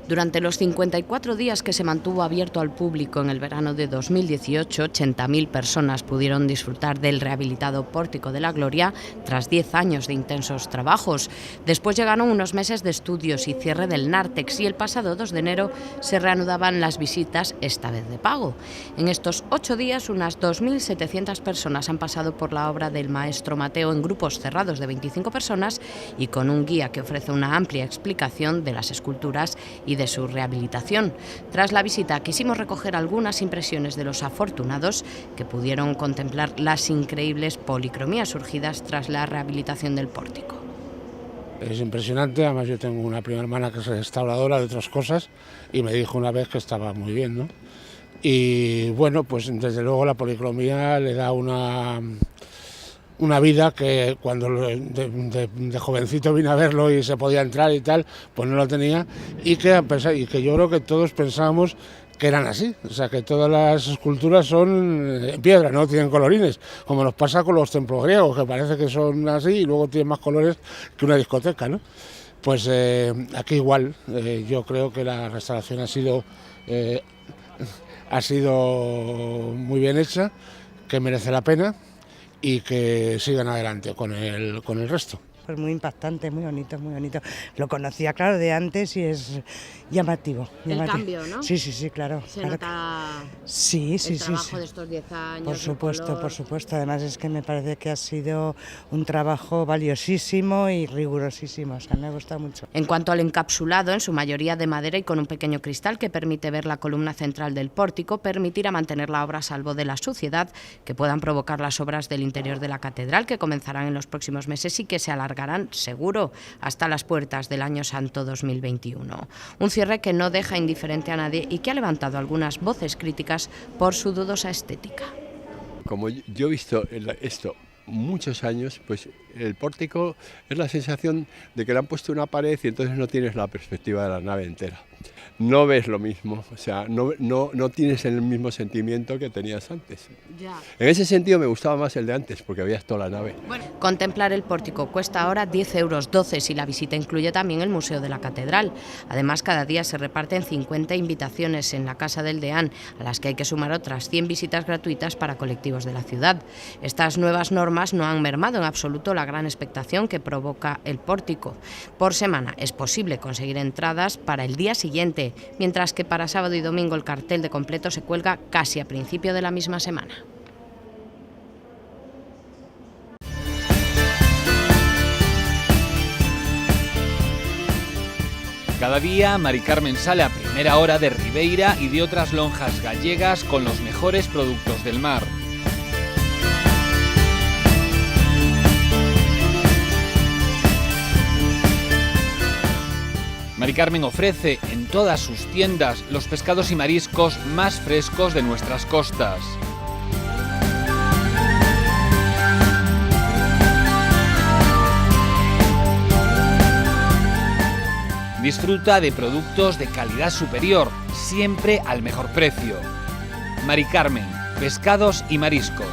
Durante los 54 días que se mantuvo abierto al público en el verano de 2018, 80.000 personas pudieron disfrutar del rehabilitado Pórtico de la Gloria tras 10 años de intensos trabajos. Después llegaron unos meses de estudios y cierre del Nártex y el pasado 2 de enero se reanudaban las visitas, esta vez de pago. En estos 8 días, unas 2.700 personas han pasado por la obra del maestro Mateo en grupos cerrados de 25 personas y con un guía que ofrece una amplia explicación de las esculturas y de su rehabilitación. Tras la visita quisimos recoger algunas impresiones de los afortunados que pudieron contemplar las increíbles policromías surgidas tras la rehabilitación del pórtico. Es impresionante, además yo tengo una prima hermana que es restauradora de otras cosas y me dijo una vez que estaba muy bien, ¿no? Y bueno, pues desde luego la policromía le da una vida que cuando de jovencito vine a verlo y se podía entrar y tal, pues no lo tenía y que yo creo que todos pensábamos que eran así, o sea que todas las esculturas son en piedra, no tienen colorines, como nos pasa con los templos griegos, que parece que son así y luego tienen más colores que una discoteca, ¿no? Pues aquí igual, yo creo que la restauración ha sido muy bien hecha, que merece la pena y que sigan adelante con el resto. Pues muy impactante, muy bonito, muy bonito. Lo conocía, claro, de antes y es llamativo. El cambio, ¿no? Sí, claro. Se claro. nota sí, el trabajo de estos 10 años. Por supuesto. Además es que me parece que ha sido un trabajo valiosísimo y rigurosísimo. O sea, me ha gustado mucho. En cuanto al encapsulado, en su mayoría de madera y con un pequeño cristal que permite ver la columna central del pórtico, permitirá mantener la obra a salvo de la suciedad que puedan provocar las obras del interior de la catedral, que comenzarán en los próximos meses y que se alargarán seguro hasta las puertas del Año Santo 2021. Un cierre que no deja indiferente a nadie y que ha levantado algunas voces críticas por su dudosa estética. Como yo he visto esto muchos años, pues el pórtico es la sensación de que le han puesto una pared y entonces no tienes la perspectiva de la nave entera. No ves lo mismo, o sea, no tienes el mismo sentimiento que tenías antes. Ya. En ese sentido me gustaba más el de antes, porque veías toda la nave. Bueno, contemplar el pórtico cuesta ahora 10 euros, 12 si la visita incluye también el Museo de la Catedral. Además, cada día se reparten 50 invitaciones en la Casa del Deán, a las que hay que sumar otras 100 visitas gratuitas para colectivos de la ciudad. Estas nuevas normas no han mermado en absoluto la gran expectación que provoca el pórtico. Por semana es posible conseguir entradas para el día siguiente, mientras que para sábado y domingo el cartel de completo se cuelga casi a principio de la misma semana. Cada día, Mari Carmen sale a primera hora de Ribeira y de otras lonjas gallegas con los mejores productos del mar. Mari Carmen ofrece en todas sus tiendas los pescados y mariscos más frescos de nuestras costas. Disfruta de productos de calidad superior, siempre al mejor precio. Mari Carmen, pescados y mariscos.